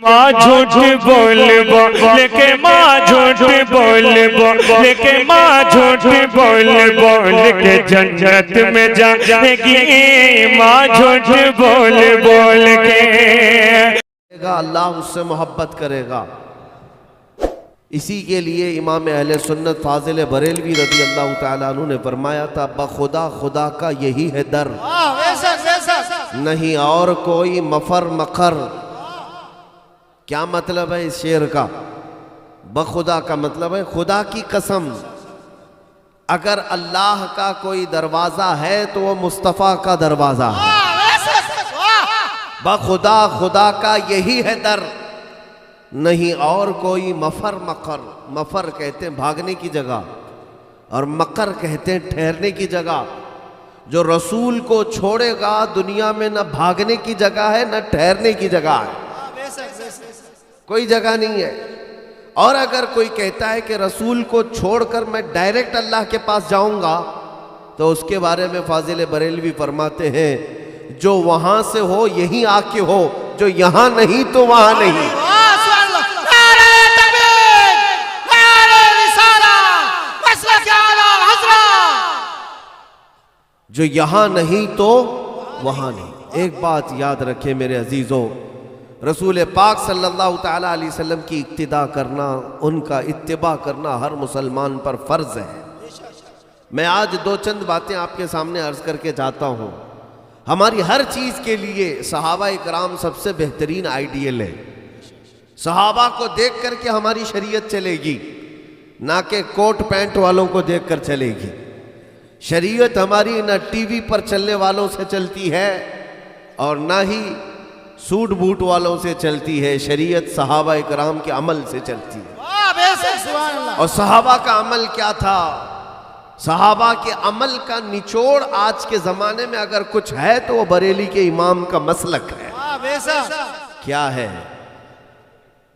माँ झूठ बोल बोल के माँ झूठ बोल बोल के माँ झूठ बोल बोल के जन्नत में जाएगी माँ झूठ बोल बोल के। अल्लाह उससे मोहब्बत करेगा। इसी के लिए इमाम अहले सुन्नत फाजिल बरेलवी रज़ी अल्लाह तआला अन्हु ने फरमाया था, बखुदा खुदा का यही है दर, नहीं और कोई मफर मकर। क्या मतलब है इस शेर का? बखुदा का मतलब है खुदा की कसम, अगर अल्लाह का कोई दरवाजा है तो वो मुस्तफ़ा का दरवाजा है। बखुदा खुदा का यही है दर, नहीं और कोई मफर मकर। मफर कहते हैं भागने की जगह और मकर कहते हैं ठहरने की जगह। जो रसूल को छोड़ेगा दुनिया में न भागने की जगह है न ठहरने की जगह है, कोई जगह नहीं है। और अगर कोई कहता है कि रसूल को छोड़कर मैं डायरेक्ट अल्लाह के पास जाऊंगा, तो उसके बारे में फाजिल बरेलवी फरमाते हैं, जो वहां से हो यहीं आके हो, जो यहां नहीं तो वहां नहीं। जो यहां नहीं तो वहां नहीं। एक बात याद रखें मेरे अजीजों, रसूल पाक सल्लल्लाहु तआला अलैहि वसल्लम की इक्तिदा करना, उनका इत्तिबा करना हर मुसलमान पर फर्ज है। मैं आज दो चंद बातें आपके सामने अर्ज करके जाता हूं। हमारी हर चीज के लिए सहाबा इकराम सबसे बेहतरीन आइडियल है। सहाबा को देख करके हमारी शरीयत चलेगी, ना कि कोट पैंट वालों को देख कर चलेगी। शरीयत हमारी न टीवी पर चलने वालों से चलती है और ना ही सूट बूट वालों से चलती है। शरीयत सहाबा इकराम के अमल से चलती है। और सहाबा का अमल क्या था? सहाबा के अमल का निचोड़ आज के जमाने में अगर कुछ है तो वो बरेली के इमाम का मसलक है। क्या है?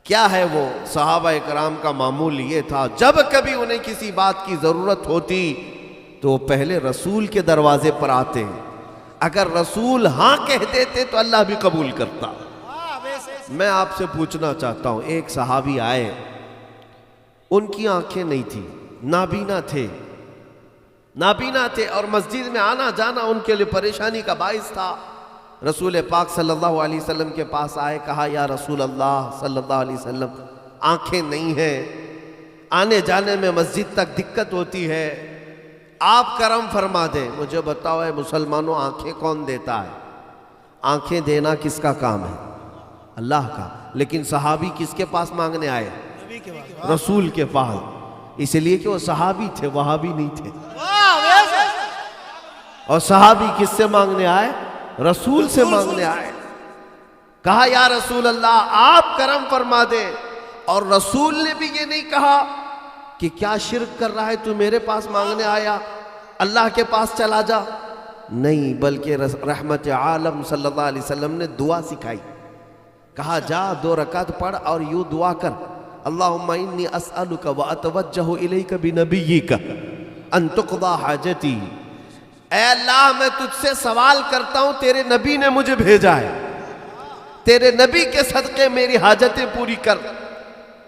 क्या है वो? सहाबा इकराम का मामूल ये था, जब कभी उन्हें किसी बात की जरूरत होती तो पहले रसूल के दरवाजे पर आते। अगर रसूल हां कह देते तो अल्लाह भी कबूल करता। मैं आपसे पूछना चाहता हूं, एक सहाबी आए, उनकी आंखें नहीं थी, नाबीना थे, नाबीना थे और मस्जिद में आना जाना उनके लिए परेशानी का बाइस था। रसूल पाक सल्लल्लाहु अलैहि वसल्लम के पास आए, कहा या रसूल अल्लाह सल्लल्लाहु अलैहि वसल्लम, आंखें नहीं है, आने जाने में मस्जिद तक दिक्कत होती है, आप करम फरमा दें। मुझे बताओ है मुसलमानों, आंखें कौन देता है? आंखें देना किसका काम है? अल्लाह का। लेकिन सहाबी किसके पास मांगने आए? रसूल के पास। इसलिए कि वो सहाबी थे, वहाबी नहीं थे। और सहाबी किससे मांगने आए? रसूल से मांगने आए। कहा या रसूल अल्लाह, आप करम फरमा दें। और रसूल ने भी ये नहीं कहा कि क्या शिर्क कर रहा है तू मेरे पास मांगने आया, अल्लाह के पास चला जा। नहीं, बल्कि रहमत आलम सल्लल्लाहु अलैहि वसल्लम ने दुआ सिखाई। कहा जा 2 रकात पढ़ और यूं दुआ कर, अल्लाहुम्मा इन्नी अस्अलुका व अतवज्जहु इलैका बिनबिय्यिका अन तुक़दा हाजती। ऐ अल्लाह, मैं तुझसे सवाल करता हूं, तेरे नबी ने मुझे भेजा है, तेरे नबी के सदक़े मेरी हाजतें पूरी कर।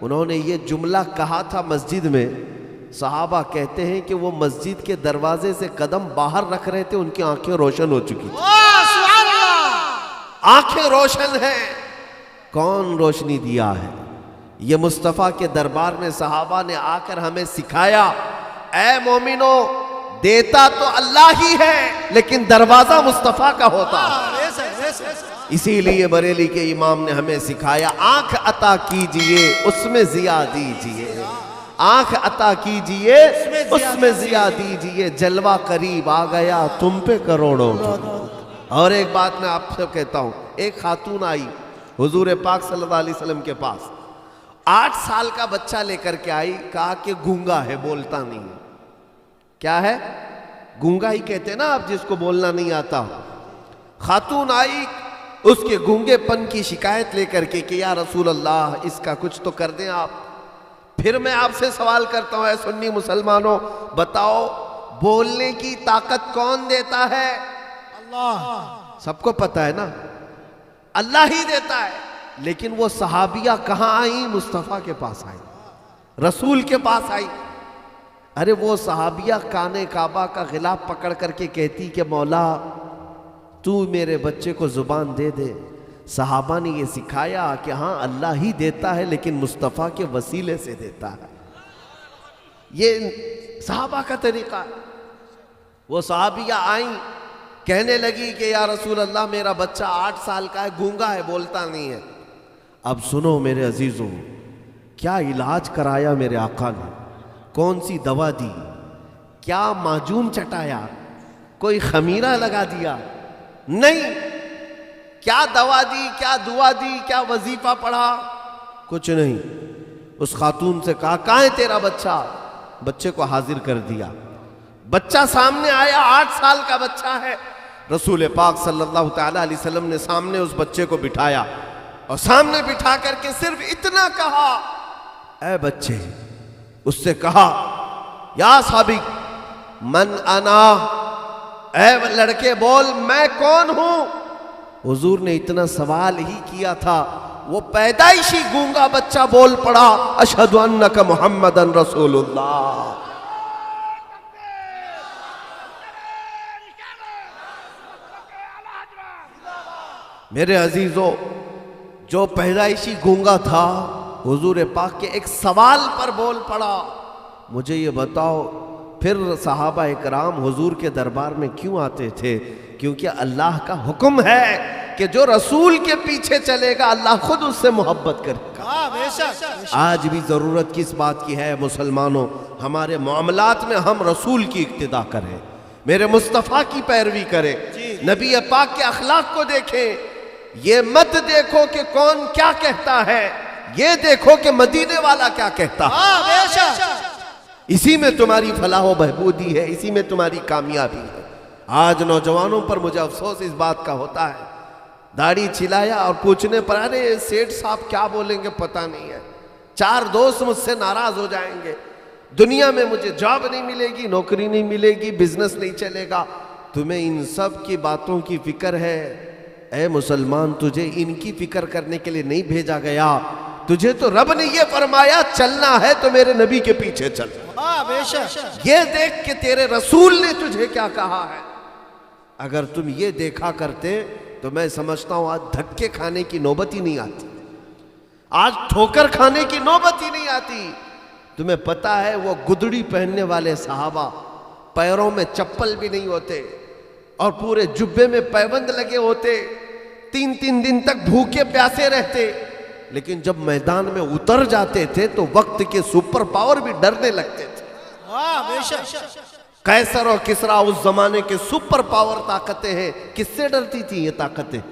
उन्होंने ये जुमला कहा था मस्जिद में। सहाबा कहते हैं कि वो मस्जिद के दरवाजे से कदम बाहर रख रहे थे, उनकी आंखें रोशन हो चुकी थी। आंखें रोशन हैं। कौन रोशनी दिया है? ये मुस्तफ़ा के दरबार में सहाबा ने आकर हमें सिखाया, ऐ मोमिनो, देता तो अल्लाह ही है लेकिन दरवाजा मुस्तफ़ा का होता है। इसीलिए बरेली के इमाम ने हमें सिखाया, आंख अता कीजिए उसमें जिया दीजिए, आंख अता कीजिए उसमें जिया दीजिए, जलवा करीब आ गया तुम पे करोड़ों। और एक बात मैं आपसे कहता हूं, एक खातून आई हुजूर पाक सल्लल्लाहु अलैहि वसल्लम के पास, 8 साल का बच्चा लेकर के आई। कहा कि गूंगा है, बोलता नहीं है। क्या है? गूंगा ही कहते ना आप जिसको बोलना नहीं आता। खातून आई उसके गूंगेपन की शिकायत लेकर के कि या रसूल अल्लाह, इसका कुछ तो कर दें आप। फिर मैं आपसे सवाल करता हूं, ऐ सुन्नी मुसलमानों, बताओ बोलने की ताकत कौन देता है? अल्लाह। सबको पता है ना, अल्लाह ही देता है। लेकिन वो सहाबिया कहां आई? मुस्तफ़ा के पास आई, रसूल के पास आई। अरे वो सहाबिया काने काबा का गिलाफ पकड़ करके कहती कि मौला तू मेरे बच्चे को जुबान दे दे। सहाबा ने ये सिखाया कि हाँ अल्लाह ही देता है लेकिन मुस्तफ़ा के वसीले से देता है। ये सहाबा का तरीका है। वो सहाबिया आई, कहने लगी कि या रसूल अल्लाह मेरा बच्चा 8 साल का है, गूंगा है, बोलता नहीं है। अब सुनो मेरे अजीजों, क्या इलाज कराया मेरे आका ने, कौन सी दवा दी, क्या माजूम चटाया, कोई खमीरा लगा दिया? नहीं। क्या दवा दी, क्या दुआ दी, क्या वजीफा पढ़ा? कुछ नहीं। उस खातून से कहा कहाँ है तेरा बच्चा? बच्चे को हाजिर कर दिया। बच्चा सामने आया, 8 साल का बच्चा है। रसूल पाक सल्लल्लाहु तआला अलैहि वसल्लम ने सामने उस बच्चे को बिठाया और सामने बिठा करके सिर्फ इतना कहा, ऐ बच्चे, उससे कहा या साबिक मन अना, ऐ लड़के बोल मैं कौन हूं? हुजूर ने इतना सवाल ही किया था, वो पैदाइशी गूंगा बच्चा बोल पड़ा अशहदु अन्नका मुहम्मदन रसूलुल्लाह। मेरे अजीजों, जो पैदाइशी गूंगा था हुजूर पाक के एक सवाल पर बोल पड़ा। मुझे ये बताओ फिर सहाबा इकराम हुजूर के दरबार में क्यों आते थे? क्योंकि अल्लाह का हुक्म है कि जो रसूल के पीछे चलेगा अल्लाह खुद उससे मोहब्बत करेगा। आज भी जरूरत किस बात की है मुसलमानों? हमारे मामलात में हम रसूल की इक्तिदा करें, मेरे मुस्तफ़ा की पैरवी करें, नबी पाक के अखलाक को देखें। ये मत देखो कि कौन क्या कहता है, ये देखो कि मदीने वाला क्या कहता है। इसी में तुम्हारी फलाह व बहबूदी है, इसी में तुम्हारी कामयाबी है। आज नौजवानों पर मुझे अफसोस इस बात का होता है, दाढ़ी छिलाया और पूछने पर अरे सेठ साहब क्या बोलेंगे पता नहीं है, 4 दोस्त मुझसे नाराज हो जाएंगे, दुनिया में मुझे जॉब नहीं मिलेगी, नौकरी नहीं मिलेगी, बिजनेस नहीं चलेगा। तुम्हें इन सब की बातों की फिक्र है? ऐ मुसलमान, तुझे इनकी फिक्र करने के लिए नहीं भेजा गया, तुझे तो रब ने ये फरमाया चलना है तो मेरे नबी के पीछे चल। ये देख के तेरे रसूल ने तुझे क्या कहा है। अगर तुम ये देखा करते तो मैं समझता हूं आज धक्के खाने की नौबत ही नहीं आती, आज ठोकर खाने की नौबत ही नहीं आती। तुम्हें पता है वो गुदड़ी पहनने वाले सहाबा पैरों में चप्पल भी नहीं होते और पूरे जुब्बे में पैबंद लगे होते, 3-3 दिन तक भूखे प्यासे रहते, लेकिन जब मैदान में उतर जाते थे तो वक्त के सुपर पावर भी डरने लगते थे। कैसर और किसरा उस जमाने के सुपर पावर ताकतें हैं। किससे डरती थी ये ताकतें?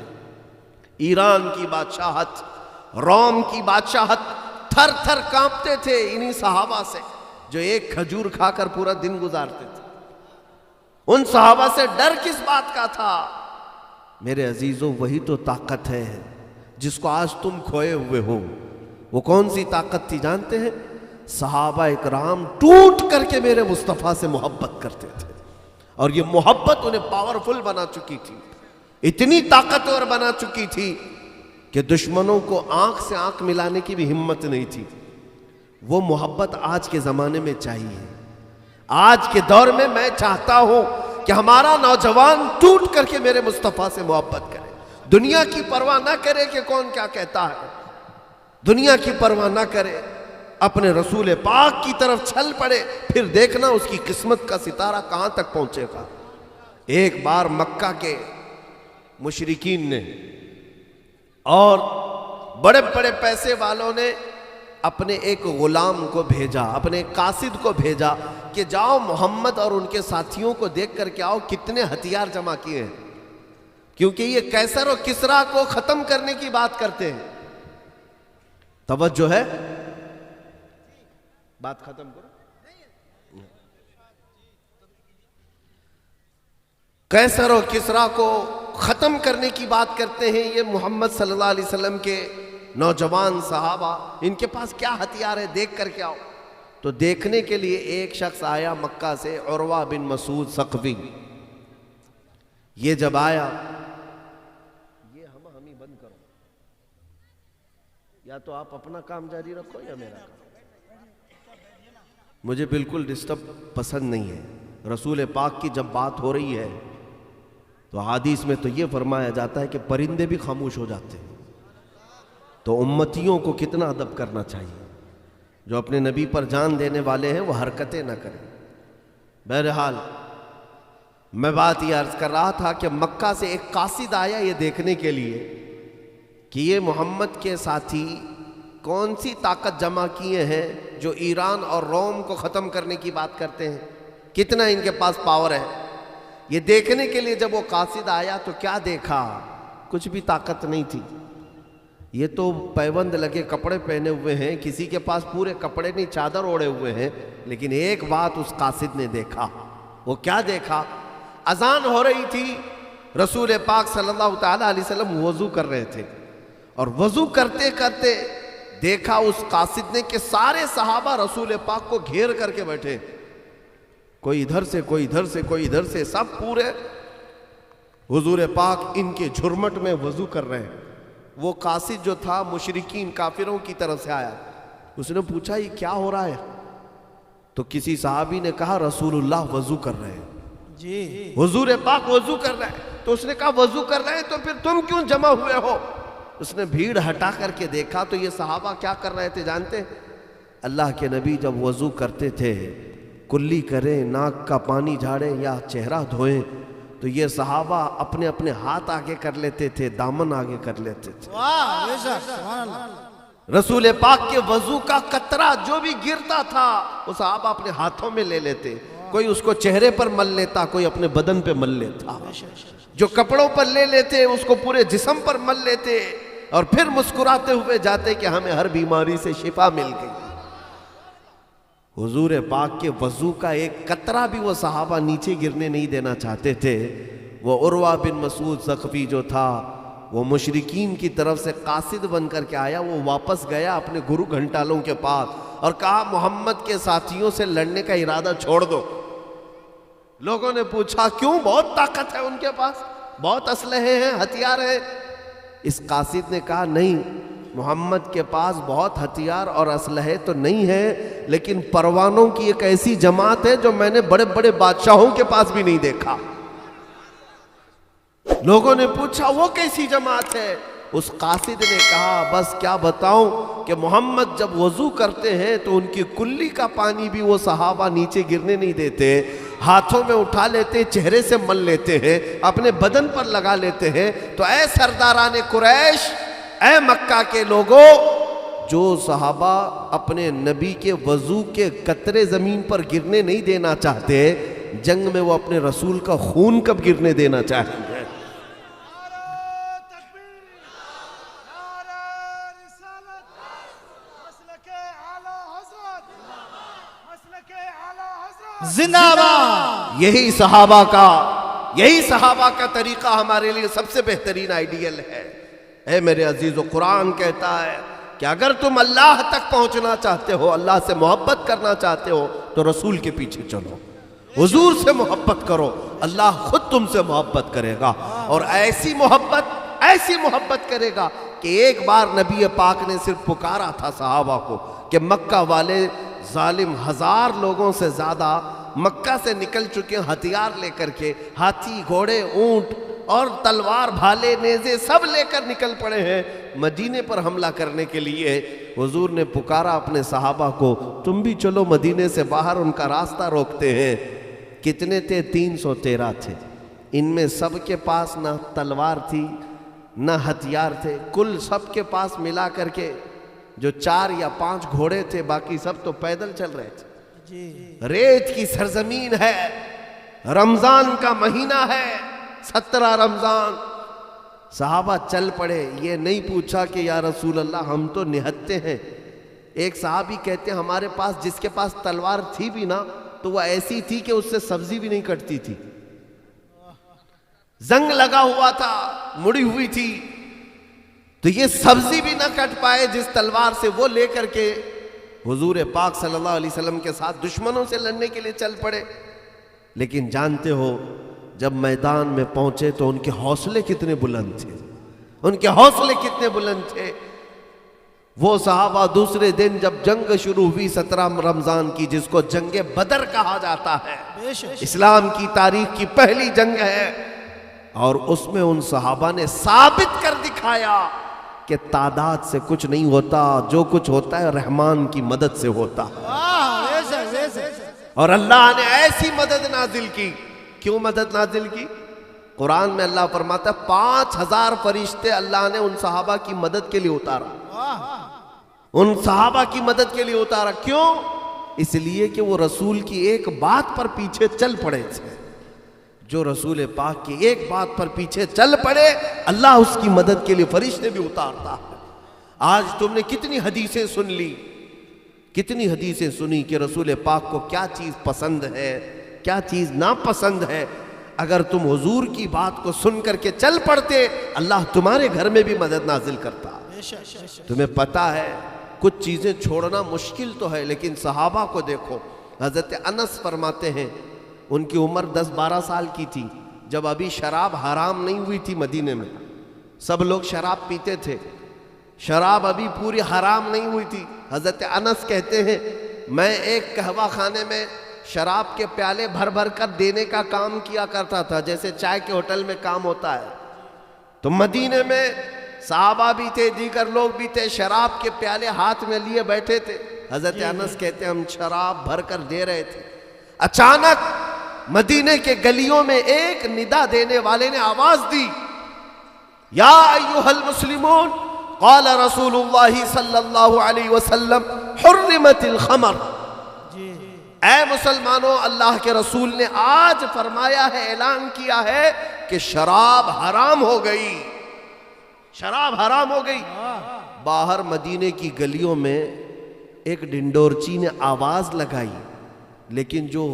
ईरान की बादशाहत, रोम की बादशाहत थर थर कांपते थे इन्हीं सहाबा से जो एक खजूर खाकर पूरा दिन गुजारते थे। उन सहाबा से डर किस बात का था? मेरे अजीजों, वही तो ताकत है जिसको आज तुम खोए हुए हो। वो कौन सी ताकत थी जानते हैं? सहाबा इकराम टूट करके मेरे मुस्तफ़ा से मोहब्बत करते थे और ये मोहब्बत उन्हें पावरफुल बना चुकी थी, इतनी ताकतवर बना चुकी थी कि दुश्मनों को आंख से आंख मिलाने की भी हिम्मत नहीं थी। वो मोहब्बत आज के ज़माने में चाहिए। आज के दौर में मैं चाहता हूं कि हमारा नौजवान टूट करके मेरे मुस्तफ़ा से मोहब्बत करे, दुनिया की परवाह ना करे कि कौन क्या कहता है, दुनिया की परवाह ना करे, अपने रसूल पाक की तरफ चल पड़े, फिर देखना उसकी किस्मत का सितारा कहां तक पहुंचेगा। एक बार मक्का के मुशरिकीन ने और बड़े बड़े पैसे वालों ने अपने एक गुलाम को भेजा, अपने कासिद को भेजा कि जाओ मोहम्मद और उनके साथियों को देख करके आओ कितने हथियार जमा किए हैं, क्योंकि ये कैसर और किसरा को खत्म करने की बात करते हैं। तवज्जो है, बात खत्म करो। कैसर और किसरा को खत्म करने की बात करते हैं ये मोहम्मद सल्लल्लाहु अलैहि वसल्लम के नौजवान सहाबा। इनके पास क्या हथियार है, देख करके आओ। तो देखने के लिए एक शख्स आया मक्का से, उरवा बिन मसूद सक़फ़ी। ये जब आया, ये हम ही बंद करो, या तो आप अपना काम जारी रखो या मेरा काम। मुझे बिल्कुल डिस्टर्ब पसंद नहीं है। रसूल पाक की जब बात हो रही है तो हादीस में तो ये फरमाया जाता है कि परिंदे भी खामोश हो जाते हैं। तो उम्मतियों को कितना अदब करना चाहिए, जो अपने नबी पर जान देने वाले हैं वो हरकतें ना करें। बहरहाल मैं बात ये अर्ज कर रहा था कि मक्का से एक कासिद आया ये देखने के लिए कि ये मोहम्मद के साथी कौन सी ताकत जमा किए हैं जो ईरान और रोम को ख़त्म करने की बात करते हैं, कितना इनके पास पावर है। ये देखने के लिए जब वो कासिद आया तो क्या देखा, कुछ भी ताकत नहीं थी। ये तो पैबंद लगे कपड़े पहने हुए हैं, किसी के पास पूरे कपड़े नहीं चादर ओढ़े हुए हैं, लेकिन एक बात उस कासिद ने देखा। वो क्या देखा, अजान हो रही थी, रसूल पाक सल्लल्लाहु ताला अलैहि वसल्लम वजू कर रहे थे और वजू करते करते देखा उस कासिद ने कि सारे सहाबा रसूल पाक को घेर करके बैठे, कोई इधर से कोई इधर से कोई इधर से, सब पूरे हुजूर पाक इनके झुरमट में वजू कर रहे हैं। वो कासिद जो था मुशरिकीन काफिरों की तरफ से आया, उसने पूछा ये क्या हो रहा है, तो किसी सहाबी ने कहा रसूलुल्लाह वजू कर रहे हैं जी, हुजूर पाक वजू कर रहे हैं। तो उसने कहा वजू कर रहे हैं तो फिर तुम क्यों जमा हुए हो। उसने भीड़ हटा करके देखा तो ये सहाबा क्या कर रहे थे जानते हैं, अल्लाह के नबी जब वजू करते थे, कुल्ली करें, नाक का पानी झाड़ें या चेहरा धोएं, तो ये सहाबा अपने अपने हाथ आगे कर लेते थे, दामन आगे कर लेते थे। रसूल पाक के वजू का कतरा जो भी गिरता था वो सहाबा अपने हाथों में ले लेते, कोई उसको चेहरे पर मल लेता, कोई अपने बदन पे मल लेता, जो कपड़ों पर ले लेते उसको पूरे जिस्म पर मल लेते और फिर मुस्कुराते हुए जाते कि हमें हर बीमारी से शिफा मिल गई। हुजूर पाक के वजू का एक कतरा भी वो सहाबा नीचे गिरने नहीं देना चाहते थे। वो उर्वा बिन मसूद ज़क़फ़ी जो था वो मुशरिकीन की तरफ से कासिद बन करके आया, वो वापस गया अपने गुरु घंटालों के पास और कहा मोहम्मद के साथियों से लड़ने का इरादा छोड़ दो। लोगों ने पूछा क्यों, बहुत ताकत है उनके पास, बहुत असलहे हैं, हथियार हैं। इस कासिद ने कहा नहीं, मोहम्मद के पास बहुत हथियार और असलहे तो नहीं है, लेकिन परवानों की एक ऐसी जमात है जो मैंने बड़े बड़े बादशाहों के पास भी नहीं देखा। लोगों ने पूछा वो कैसी जमात है। उस कासिद ने कहा बस क्या बताऊं कि मोहम्मद जब वजू करते हैं तो उनकी कुल्ली का पानी भी वो सहाबा नीचे गिरने नहीं देते, हाथों में उठा लेते, चेहरे से मल लेते हैं, अपने बदन पर लगा लेते हैं। तो ऐ सरदाराने कुरैश, ऐ मक्का के लोगों, जो सहाबा अपने नबी के वजू के कतरे जमीन पर गिरने नहीं देना चाहते, जंग में वो अपने रसूल का खून कब गिरने देना चाहेंगे। जिंदाबाद। यही सहाबा का तरीका हमारे लिए सबसे बेहतरीन आइडियल है। ऐ मेरे अजीजों, कुरान कहता है कि अगर तुम अल्लाह तक पहुंचना चाहते हो, अल्लाह से मोहब्बत करना चाहते हो, तो रसूल के पीछे चलो, हुजूर से मोहब्बत करो, अल्लाह खुद तुमसे मोहब्बत करेगा। और ऐसी मोहब्बत करेगा कि एक बार नबी पाक ने सिर्फ पुकारा था सहाबा को कि मक्का वाले जालिम 1000 लोगों से ज्यादा मक्का से निकल चुके हथियार लेकर के, हाथी, घोड़े, ऊंट और तलवार, भाले, नेज़े सब लेकर निकल पड़े हैं मदीने पर हमला करने के लिए। हुजूर ने पुकारा अपने सहाबा को, तुम भी चलो मदीने से बाहर, उनका रास्ता रोकते हैं। कितने थे? 313 थे। इनमें सबके पास ना तलवार थी ना हथियार थे, कुल सबके पास मिला करके जो 4 या 5 घोड़े थे, बाकी सब तो पैदल चल रहे थे। रेत की सरजमीन है, रमजान का महीना है, 17 रमजान। सहाबा चल पड़े, ये नहीं पूछा कि या रसूल अल्लाह हम तो निहत्ते हैं। एक सहाबी कहते हैं हमारे पास, जिसके पास तलवार थी भी ना तो वह ऐसी थी कि उससे सब्जी भी नहीं कटती थी, जंग लगा हुआ था, मुड़ी हुई थी, तो ये सब्जी भी ना कट पाए जिस तलवार से, वो लेकर के हुजूर पाक सल्लल्लाहु अलैहि वसल्लम के साथ दुश्मनों से लड़ने के लिए चल पड़े। लेकिन जानते हो जब मैदान में पहुंचे तो उनके हौसले कितने बुलंद थे, उनके हौसले कितने बुलंद थे। वो सहाबा दूसरे दिन जब जंग शुरू हुई 17 रमजान की, जिसको जंगे बदर कहा जाता है, इस्लाम की तारीख की पहली जंग है, और उसमें उन सहाबा ने साबित कर दिखाया कि तादाद से कुछ नहीं होता, जो कुछ होता है रहमान की मदद से होता है। और अल्लाह ने ऐसी मदद नाजिल की। क्यों मदद नाजिल की? कुरान में अल्लाह फरमाता है 5000 फरिश्ते अल्लाह ने उन सहाबा की मदद के लिए उतारा, उन सहाबा की मदद के लिए उतारा। क्यों? इसलिए कि वो रसूल की एक बात पर पीछे चल पड़े थे। जो रसूल पाक की एक बात पर पीछे चल पड़े, अल्लाह उसकी मदद के लिए फरिश्ते भी उतारता है। आज तुमने कितनी हदीसें सुन ली, कितनी हदीसें सुनी कि रसूल पाक को क्या चीज पसंद है, क्या चीज नापसंद है। अगर तुम हुजूर की बात को सुन करके चल पड़ते, अल्लाह तुम्हारे घर में भी मदद नाजिल करता। तुम्हें पता है कुछ चीजें छोड़ना मुश्किल तो है, लेकिन सहाबा को देखो। हजरत अनस फरमाते हैं उनकी उम्र 10-12 साल की थी जब अभी शराब हराम नहीं हुई थी मदीने में। सब लोग शराब पीते थे, शराब अभी पूरी हराम नहीं हुई थी। हजरत अनस कहते हैं मैं एक कहवा खाने में शराब के प्याले भर भर कर देने का काम किया करता था, जैसे चाय के होटल में काम होता है। तो मदीने में साहबा भी थे, दीगर लोग भी थे, शराब के प्याले हाथ में लिए बैठे थे। हजरत अनस कहते हम शराब भर कर दे रहे थे। अचानक मदीने के गलियों में एक निदा देने वाले ने आवाज दी, या अय्युहल मुस्लिमून, क़ाल रसूलुल्लाह सल्लल्लाहु अलैहि वसल्लम हुर्रिमतिल खमर। ऐ मुसलमानों, अल्लाह के रसूल ने आज फरमाया है, ऐलान किया है कि शराब हराम हो गई, शराब हराम हो गई। बाहर मदीने की गलियों में एक डिंडोरची ने आवाज लगाई, लेकिन जो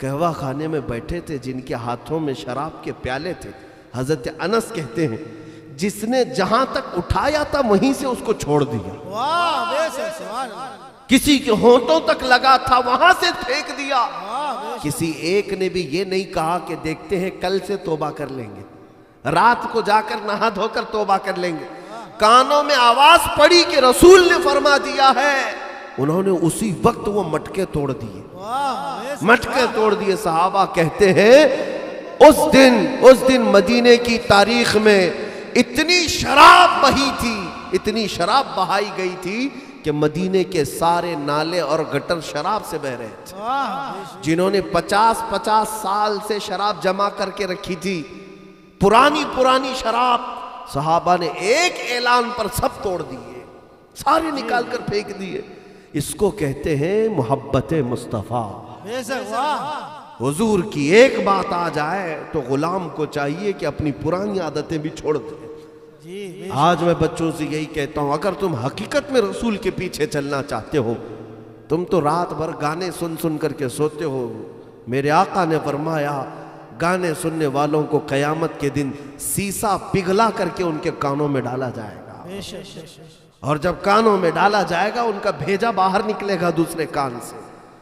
कहवा खाने में बैठे थे, जिनके हाथों में शराब के प्याले थे, हजरत अनस कहते हैं जिसने जहां तक उठाया था वहीं से उसको छोड़ दिया। किसी के होंठों तक लगा था वहां से फेंक दिया। किसी एक ने भी ये नहीं कहा कि देखते हैं कल से तौबा कर लेंगे, रात को जाकर नहा धोकर तौबा कर लेंगे। कानों में आवाज पड़ी कि रसूल ने फरमा दिया है, उन्होंने उसी वक्त वो मटके तोड़ दिए, मटके तोड़ दिए। सहाबा कहते हैं उस दिन मदीने की तारीख में इतनी शराब बही थी, इतनी शराब बहाई गई थी कि मदीने के सारे नाले और गटर शराब से बह रहे थे। जिन्होंने 50-50 साल से शराब जमा करके रखी थी, पुरानी पुरानी शराब, सहाबा ने एक ऐलान पर सब तोड़ दिए, सारे निकाल कर फेंक दिए। इसको कहते हैं मोहब्बत मुस्तफ़ा। हुजूर की एक बात आ जाए तो गुलाम को चाहिए कि अपनी पुरानी आदतें भी छोड़ दे। आज मैं बच्चों से यही कहता हूं, अगर तुम हकीकत में रसूल के पीछे चलना चाहते हो, तुम तो रात भर गाने सुन सुन करके सोते हो। मेरे आका ने फरमाया गाने सुनने वालों को कयामत के दिन सीसा पिघला करके उनके कानों में डाला जाएगा, और जब कानों में डाला जाएगा उनका भेजा बाहर निकलेगा दूसरे कान से,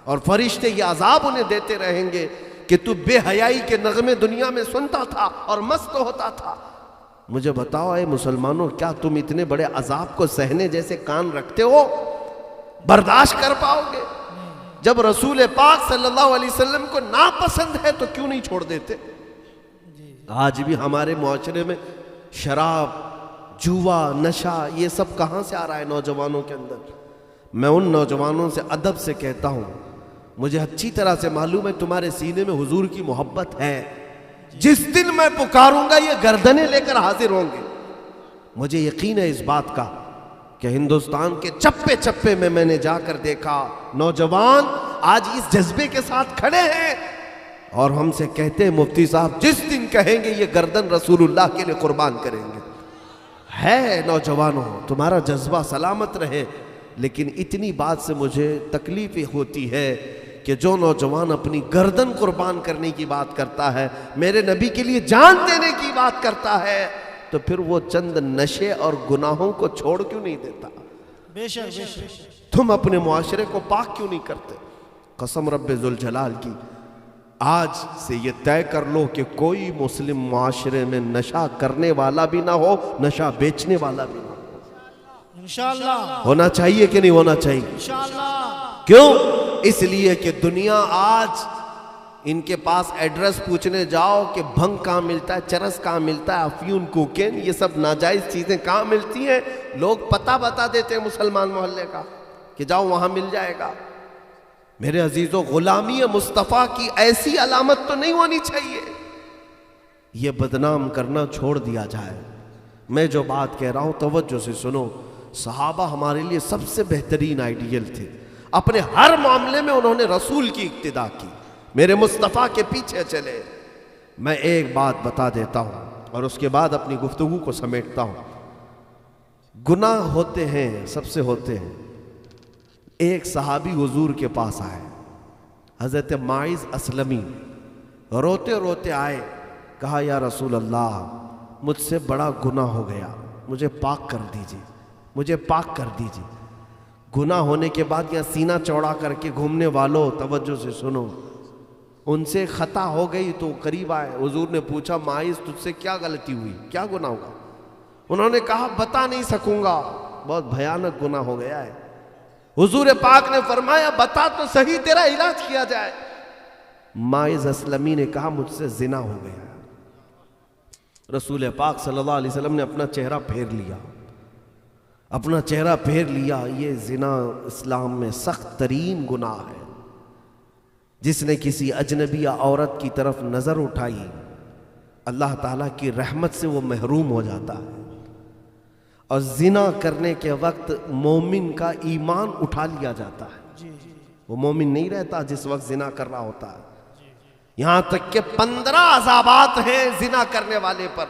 और फरिश्ते ये अजाब उन्हें देते रहेंगे कि तू बेहयाई के नगमे दुनिया में सुनता था और मस्त होता था। मुझे बताओ ऐ मुसलमानों, क्या तुम इतने बड़े अजाब को सहने जैसे कान रखते हो? बर्दाश्त कर पाओगे? जब रसूल पाक सल्लल्लाहु अलैहि वसल्लम को नापसंद है तो क्यों नहीं छोड़ देते? आज भी हमारे मुआशरे में शराब, जुआ, नशा, ये सब कहां से आ रहा है नौजवानों के अंदर। मैं उन नौजवानों से अदब से कहता हूं, मुझे अच्छी तरह से मालूम है तुम्हारे सीने में हुजूर की मोहब्बत है। जिस दिन मैं पुकारूंगा ये गर्दनें लेकर हाजिर होंगे। मुझे यकीन है इस बात का कि हिंदुस्तान के चप्पे चप्पे में मैंने जाकर देखा, नौजवान आज इस जज्बे के साथ खड़े हैं और हमसे कहते हैं मुफ्ती साहब जिस दिन कहेंगे ये गर्दन रसूलुल्लाह के लिए कुर्बान करेंगे। है नौजवानों, तुम्हारा जज्बा सलामत रहे, लेकिन इतनी बात से मुझे तकलीफ होती है कि जो नौजवान अपनी गर्दन कुर्बान करने की बात करता है, मेरे नबी के लिए जान देने की बात करता है, तो फिर वो चंद नशे और गुनाहों को छोड़ क्यों नहीं देता? बेशक तुम अपने मुआशरे को पाक क्यों नहीं करते? कसम रब्बे जुल जलाल की, आज से ये तय कर लो कि कोई मुस्लिम मुआशरे में नशा करने वाला भी ना हो, नशा बेचने वाला भी ना हो। इंशाअल्लाह, होना चाहिए कि नहीं होना चाहिए? इंशाअल्लाह। क्यों? इसलिए कि दुनिया आज इनके पास एड्रेस पूछने जाओ कि भंग कहाँ मिलता है, चरस कहाँ मिलता है, अफयून, कोकेन, ये सब नाजायज चीजें कहाँ मिलती हैं, लोग पता बता देते हैं मुसलमान मोहल्ले का कि जाओ वहां मिल जाएगा। मेरे अजीजों, गुलामी मुस्तफ़ा की ऐसी अलामत तो नहीं होनी चाहिए। ये बदनाम करना छोड़ दिया जाए। मैं जो बात कह रहा हूं तवज्जो से सुनो। सहाबा हमारे लिए सबसे बेहतरीन आइडियल थे। अपने हर मामले में उन्होंने रसूल की इक्तिदा की, मेरे मुस्तफ़ा के पीछे चले। मैं एक बात बता देता हूं और उसके बाद अपनी गुफ्तगू को समेटता हूं। गुनाह होते हैं, सबसे होते हैं। एक सहाबी हुजूर के पास आए, हजरत माइज असलमी, रोते रोते आए, कहा या रसूल अल्लाह, मुझसे बड़ा गुनाह हो गया, मुझे पाक कर दीजिए, मुझे पाक कर दीजिए। गुनाह होने के बाद यहाँ सीना चौड़ा करके घूमने वालों, तवज्जो से सुनो, उनसे खता हो गई तो करीब आए। हुजूर ने पूछा, माइज तुझसे क्या गलती हुई, क्या गुनाह हुआ? उन्होंने कहा, बता नहीं सकूंगा, बहुत भयानक गुनाह हो गया है। हुजूर पाक ने फरमाया, बता तो सही, तेरा इलाज किया जाए। माइज असलमी ने कहा, मुझसे जिना हो गया। रसूल पाक सल्लल्लाहु अलैहि वसल्लम ने अपना चेहरा फेर लिया, अपना चेहरा फेर लिया। ये जिना इस्लाम में सख्त तरीन गुनाह है। जिसने किसी अजनबी औरत की तरफ नजर उठाई, अल्लाह ताला की रहमत से वो महरूम हो जाता है। और जिना करने के वक्त मोमिन का ईमान उठा लिया जाता है। वो मोमिन नहीं रहता जिस वक्त जिना कर रहा होता है। यहां तक के 15 अज़ाबात हैं जिना करने वाले पर,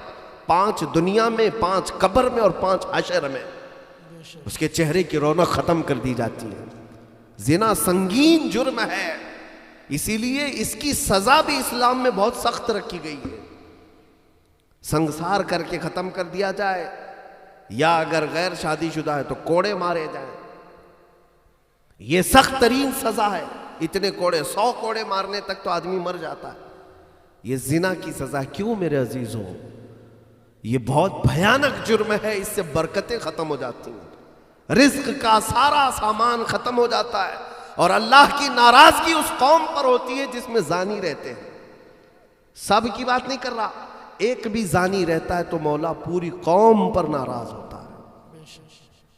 5 दुनिया में, 5 कब्र में और 5 हशर में। उसके चेहरे की रौनक खत्म कर दी जाती है। जिना संगीन जुर्म है, इसीलिए इसकी सजा भी इस्लाम में बहुत सख्त रखी गई है। संसार करके खत्म कर दिया जाए, या अगर गैर शादीशुदा है तो कोड़े मारे जाए। यह सख्त तरीन सजा है। इतने कोड़े, 100 कोड़े मारने तक तो आदमी मर जाता है। यह जिना की सजा क्यों मेरे अजीजों? ये बहुत भयानक जुर्म है। इससे बरकतें खत्म हो जाती हैं, रिज्क का सारा सामान खत्म हो जाता है, और अल्लाह की नाराजगी उस कौम पर होती है जिसमें जानी रहते हैं। सब की बात नहीं कर रहा, एक भी जानी रहता है तो मौला पूरी कौम पर नाराज होता है,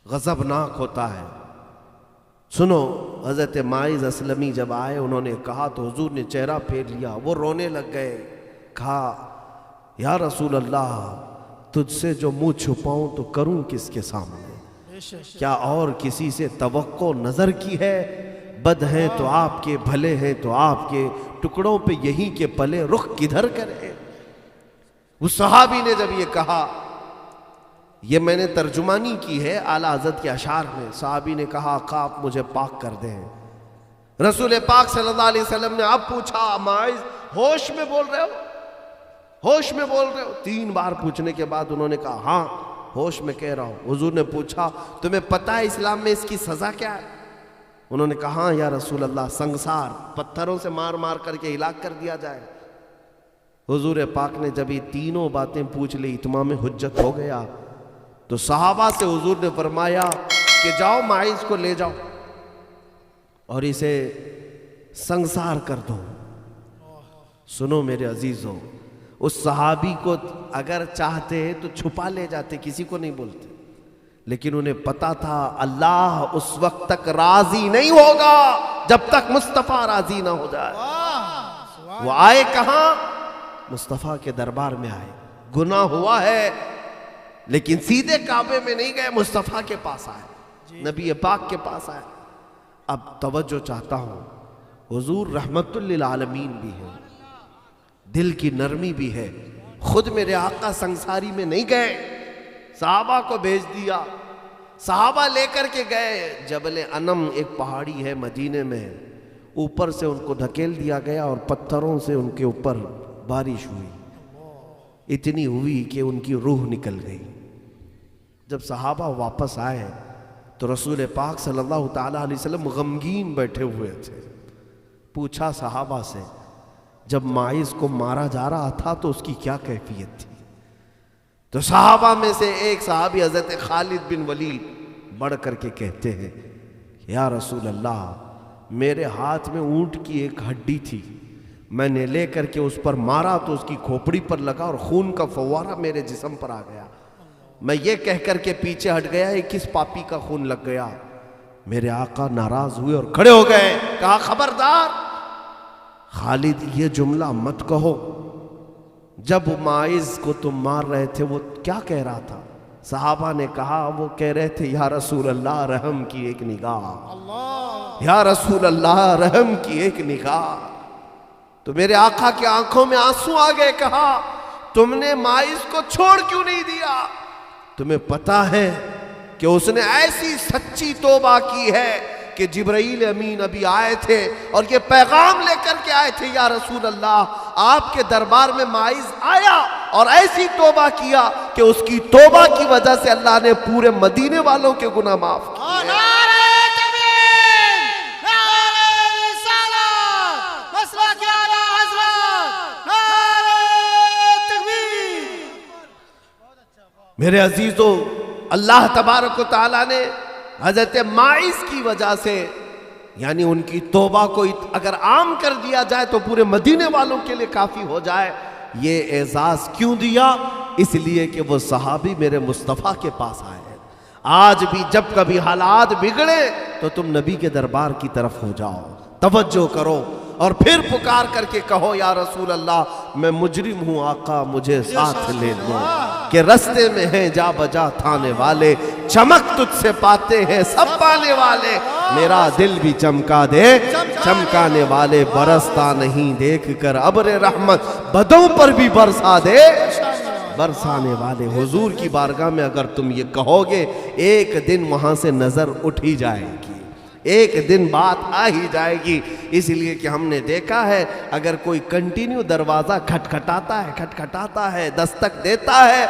गजबनाक होता है। सुनो, हजरत माइज असलमी जब आए, उन्होंने कहा तो हुजूर ने चेहरा फेर लिया, वो रोने लग गए। कहा, या रसूल अल्लाह, तुझसे जो मुंह छुपाऊं तो करूं किसके सामने? क्या और किसी से तवक्को नजर की है? बद हैं तो आपके, भले हैं तो आपके, टुकड़ों पे यही के पले, रुख किधर करे? उस सहाबी ने जब ये कहा, ये मैंने तर्जुमानी की है आला हज़रत के अशार में। सहाबी ने कहा, आका आप मुझे पाक कर दें। रसूल पाक सल्लल्लाहु अलैहि वसल्लम ने अब पूछा, माइज होश में बोल रहे हो, होश में बोल रहे हो? 3 बार पूछने के बाद उन्होंने कहा, हाँ होश में कह रहा हूं। हुजूर ने पूछा, तुम्हें पता है इस्लाम में इसकी सजा क्या है? उन्होंने कहा, हाँ या रसूल अल्लाह, संसार, पत्थरों से मार मार करके हिलाक कर दिया जाए। हुजूर पाक ने जब ये तीनों बातें पूछ ली, इत्माम हुज्जत हो गया। तो सहाबा से हुजूर ने फरमाया कि जाओ माइज को ले जाओ और इसे संसार कर दो। सुनो मेरे अजीजों, उस सहाबी को अगर चाहते तो छुपा ले जाते, किसी को नहीं बोलते, लेकिन उन्हें पता था अल्लाह उस वक्त तक राजी नहीं होगा जब तक मुस्तफ़ा राजी ना हो जाए। वो आए कहां? मुस्तफ़ा के दरबार में आए। गुनाह हुआ है लेकिन सीधे काबे में नहीं गए, मुस्तफ़ा के पास आए, नबी पाक के पास आए। अब तवज्जो चाहता हूं, हुजूर रहमतुल लिल आलमीन भी है, दिल की नरमी भी है। खुद मेरे आका संसारी में नहीं गए, सहाबा को भेज दिया। सहाबा लेकर के गए जबल अनम, एक पहाड़ी है मदीने में, ऊपर से उनको धकेल दिया गया और पत्थरों से उनके ऊपर बारिश हुई, इतनी हुई कि उनकी रूह निकल गई। जब सहाबा वापस आए तो रसूल पाक सल्लल्लाहु ताला अलैहि वसल्लम गमगीन बैठे हुए थे। पूछा सहाबा से, जब माइज को मारा जा रहा था तो उसकी क्या कैफियत थी? तो सहाबा में से एक सहाबी हजरत खालिद बिन वलीद बढ़ करके कहते हैं, या रसूल अल्लाह, मेरे हाथ में ऊंट की एक हड्डी थी, मैंने ले करके उस पर मारा तो उसकी खोपड़ी पर लगा और खून का फव्वारा मेरे जिस्म पर आ गया। मैं ये कह करके पीछे हट गया, ये किस पापी का खून लग गया। मेरे आका नाराज हुए और खड़े हो गए, कहा खबरदार खालिद ये जुमला मत कहो। जब माइज को तुम मार रहे थे वो क्या कह रहा था? सहाबा ने कहा, वो कह रहे थे, या रसूल अल्लाह रहम की एक निगाह, या रसूल अल्लाह रहम की एक निगाह। तो मेरे आका की आंखों में आंसू आ गए। कहा, तुमने माइज को छोड़ क्यों नहीं दिया? तुम्हें पता है कि उसने ऐसी सच्ची तौबा की है कि जिब्राइल अमीन अभी आए थे और ये पैगाम लेकर के आए थे, या रसूल अल्लाह, आपके दरबार में माइज आया और ऐसी तौबा किया कि उसकी तौबा की वजह से अल्लाह ने पूरे मदीने वालों के गुनाह माफ किए। मेरे अजीजों, अल्लाह तबारक व तआला ने हजरत माइज की वजह से, यानी उनकी तौबा को अगर आम कर दिया जाए तो पूरे मदीने वालों के लिए काफी हो जाए, ये एजाज क्यों दिया? इसलिए कि वो सहाबी मेरे मुस्तफ़ा के पास आए। आज भी जब कभी हालात बिगड़े तो तुम नबी के दरबार की तरफ हो जाओ, तवज्जो करो और फिर पुकार करके कहो, या रसूल अल्लाह, मैं मुजरिम हूं, आका मुझे साथ ले लो, कि रस्ते में हैं जा बजा थाने वाले, चमक तुझसे पाते हैं सब पाने वाले, मेरा दिल भी चमका दे चमकाने वाले, बरसता नहीं देख कर अब्र रहमत, बदों पर भी बरसा दे बरसाने वाले। हुजूर की बारगाह में अगर तुम ये कहोगे, एक दिन वहां से नजर उठ ही जाएगी, एक दिन बात आ ही जाएगी। इसलिए कि हमने देखा है, अगर कोई कंटिन्यू दरवाजा खटखटाता है, दस्तक देता है,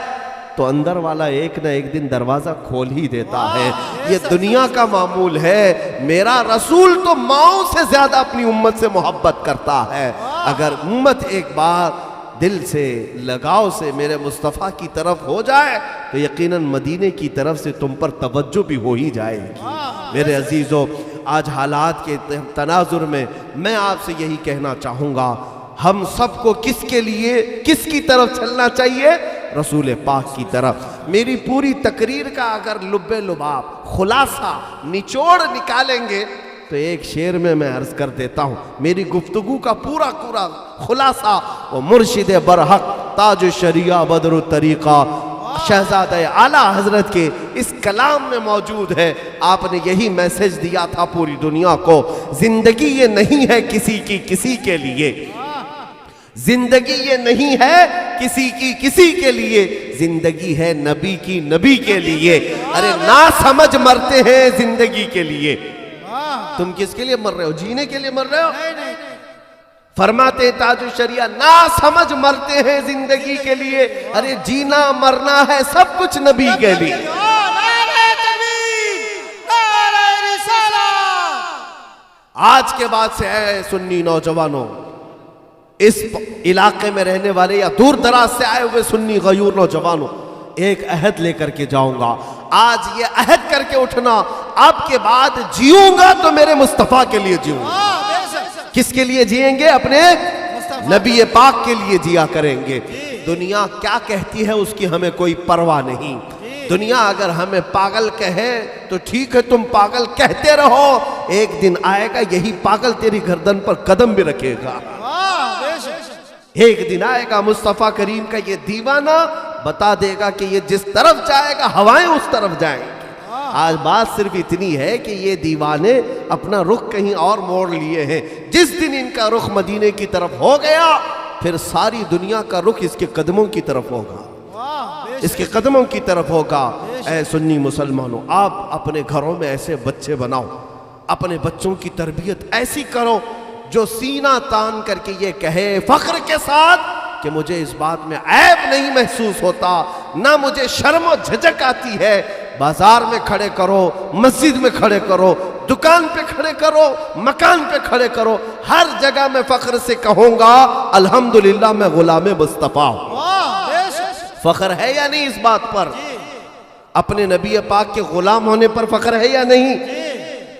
तो अंदर वाला एक ना एक दिन दरवाजा खोल ही देता है। ये दुनिया का मामूल है। मेरा रसूल तो माओ से ज्यादा अपनी उम्मत से मोहब्बत करता है। अगर उम्मत एक बार दिल से, लगाव से मेरे मुस्तफ़ा की तरफ हो जाए तो यकीनन मदीने की तरफ से तुम पर तवज्जो भी हो ही जाएगी। मेरे अजीजों, आज हालात के तनाजुर में मैं आपसे यही कहना चाहूँगा, हम सबको किसके लिए, किसकी तरफ चलना चाहिए? रसूल पाक की तरफ। मेरी पूरी तकरीर का अगर लुब्बे लुबाब, खुलासा, निचोड़ निकालेंगे तो एक शेर में मैं अर्ज कर देता हूँ। मेरी गुफ्तगू का पूरा पूरा खुलासा वो मुर्शिद बरहक ताज शरिया बदर तरीका शहजादा आला हजरत के इस कलाम में मौजूद है। आपने यही मैसेज दिया था पूरी दुनिया को, जिंदगी ये नहीं है किसी की किसी के लिए, जिंदगी ये नहीं है किसी की किसी के लिए, जिंदगी है नबी की नबी के लिए। अरे ना समझ मरते हैं जिंदगी के लिए। तुम किसके लिए मर रहे हो? जीने के लिए मर रहे हो? फरमाते ताजु शरिया, ना समझ मरते हैं जिंदगी के लिए, अरे जीना मरना है सब कुछ नबी के लिए। आज के बाद से है सुन्नी नौजवानों, इस इलाके में रहने वाले या दूर दराज से आए हुए सुन्नी गयूर नौजवानों, एक अहद लेकर के जाऊंगा। आज ये अहद करके उठना, आपके बाद जीऊंगा तो मेरे मुस्तफा के लिए जीऊंगा। किसके लिए जिएंगे? अपने नबी पाक के लिए जिया करेंगे। दुनिया क्या कहती है उसकी हमें कोई परवाह नहीं। दुनिया अगर हमें पागल कहे तो ठीक है, तुम पागल कहते रहो, एक दिन आएगा यही पागल तेरी गर्दन पर कदम भी रखेगा। एक दिन आएगा मुस्तफा करीम का ये दीवाना बता देगा कि ये जिस तरफ जाएगा हवाएं उस तरफ जाएंगी। आज बात सिर्फ इतनी है कि ये दीवाने अपना रुख कहीं और मोड़ लिए हैं। जिस दिन इनका रुख मदीने की तरफ हो गया, फिर सारी दुनिया का रुख इसके कदमों की तरफ होगा, इसके कदमों की तरफ होगा। ऐ सुन्नी मुसलमानों, आप अपने घरों में ऐसे बच्चे बनाओ, अपने बच्चों की तरबियत ऐसी करो जो सीना तान करके ये कहे फख्र के साथ कि मुझे इस बात में ऐब नहीं महसूस होता, ना मुझे शर्म और झिझक आती है। बाजार में खड़े करो, मस्जिद में खड़े करो, दुकान पे खड़े करो, मकान पे खड़े करो, हर जगह मैं फख्र से कहूंगा अल्हम्दुलिल्लाह मैं गुलाम मुस्तफा हूं। फख्र है या नहीं इस बात पर? अपने नबी पाक के गुलाम होने पर फख्र है या नहीं?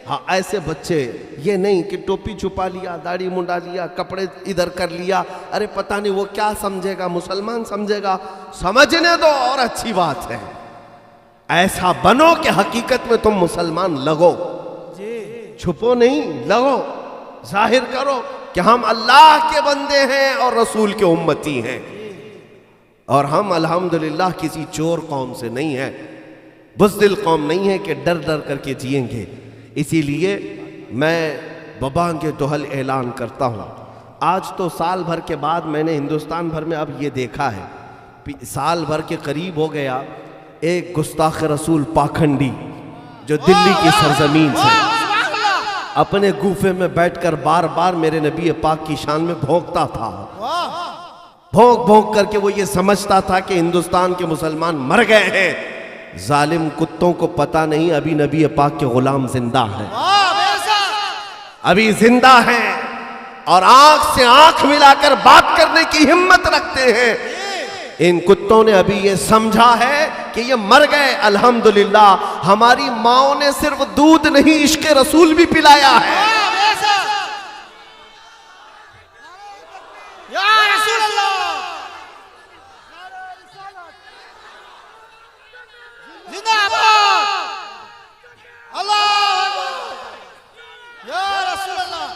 हाँ, ऐसे बच्चे, ये नहीं कि टोपी छुपा लिया, दाढ़ी मुंडा लिया, कपड़े इधर कर लिया, अरे पता नहीं वो क्या समझेगा, मुसलमान समझेगा, समझने दो और अच्छी बात है। ऐसा बनो कि हकीकत में तुम मुसलमान लगो, छुपो नहीं, लगो, जाहिर करो कि हम अल्लाह के बंदे हैं और रसूल के उम्मती हैं, और हम अल्हम्दुलिल्लाह किसी चोर कौम से नहीं है, बुज़दिल कौम नहीं है कि डर डर करके जिएंगे। इसीलिए मैं बबांगे दोहल ऐलान करता हूँ। आज तो साल भर के बाद मैंने हिंदुस्तान भर में अब ये देखा है, साल भर के करीब हो गया, एक गुस्ताख रसूल पाखंडी जो दिल्ली की सरजमीन से अपने गुफे में बैठकर बार बार मेरे नबी पाक की शान में भौंकता था। भौंक भौंक करके वो ये समझता था कि हिंदुस्तान के मुसलमान मर गए हैं। जालिम कुत्तों को पता नहीं अभी नबी पाक के गुलाम जिंदा हैं, अभी जिंदा हैं और आंख से आंख मिलाकर बात करने की हिम्मत रखते हैं। इन कुत्तों ने अभी ये समझा है कि ये मर गए। अल्हम्दुलिल्लाह हमारी माओ ने सिर्फ दूध नहीं इश्क रसूल भी पिलाया है। या रसूल अल्लाह, जिंदाबाद, अल्लाह अकबर, या रसूल अल्लाह।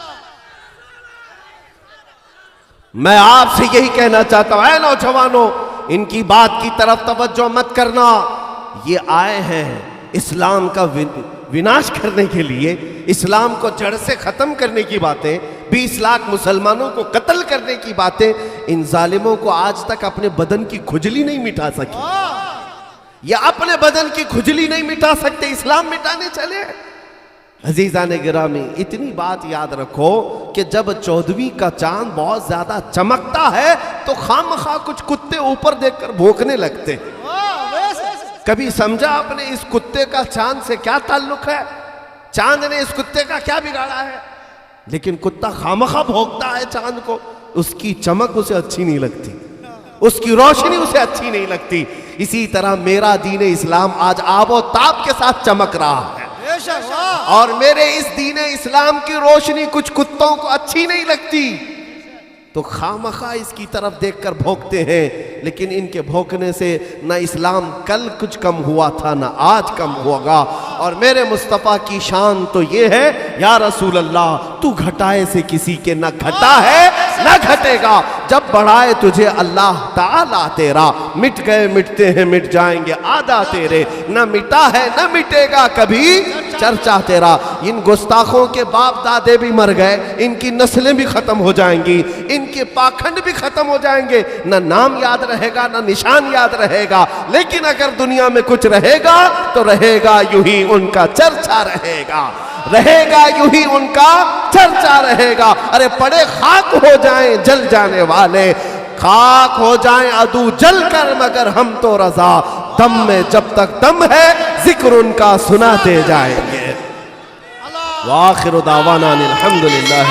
मैं आपसे यही कहना चाहता हूं, ऐ नौजवानों, इनकी बात की तरफ तवज्जो मत करना। ये आए हैं इस्लाम का विनाश करने के लिए, इस्लाम को जड़ से खत्म करने की बातें, 20 लाख मुसलमानों को कत्ल करने की बातें। इन जालिमों को आज तक अपने बदन की खुजली नहीं मिटा सकी, या अपने बदन की खुजली नहीं मिटा सकते, इस्लाम मिटाने चले। अजीजान गिरामी, इतनी बात याद रखो कि जब 14वीं का चांद बहुत ज्यादा चमकता है तो खामखा कुछ कुत्ते ऊपर देखकर भौंकने लगते हैं। कभी समझा आपने इस कुत्ते का चांद से क्या ताल्लुक है? चांद ने इस कुत्ते का क्या बिगाड़ा है? लेकिन कुत्ता खामखा भौंकता है चांद को, उसकी चमक उसे अच्छी नहीं लगती, उसकी रोशनी उसे अच्छी नहीं लगती। इसी तरह मेरा दीन इस्लाम आज आबो ताब के साथ चमक रहा है, और मेरे इस दीन इस्लाम की रोशनी कुछ कुत्तों को अच्छी नहीं लगती, तो खामखा इसकी तरफ देखकर भौंकते हैं। लेकिन इनके भौंकने से न इस्लाम कल कुछ कम हुआ था, न आज कम होगा। और मेरे मुस्तफ़ा की शान तो ये है, या रसूल अल्लाह, तू घटाए से किसी के न घटा है न घटेगा। जब बढ़ाए तुझे अल्लाह ताला तेरा, मिट गए मिटते हैं मिट जाएंगे आदा तेरे, न मिटा है न मिटेगा कभी चर्चा तेरा। इन गुस्ताखों के बाप दादे भी मर गए, इनकी नस्लें भी खत्म हो जाएंगी, इनके पाखंड भी खत्म हो जाएंगे, न नाम याद रहेगा न निशान याद रहेगा। लेकिन अगर दुनिया में कुछ रहेगा तो रहेगा यूं ही उनका चर्चा रहेगा, रहेगा यूं ही उनका चर्चा रहेगा। अरे पड़े खाक हो जाएं जल जाने वाले, खाक हो जाएं अदू जल कर, मगर हम तो रजा दम में जब तक दम है जिक्र उनका सुनाते जाएंगे। वाखिर दावाना अल्हम्दुलिल्लाह।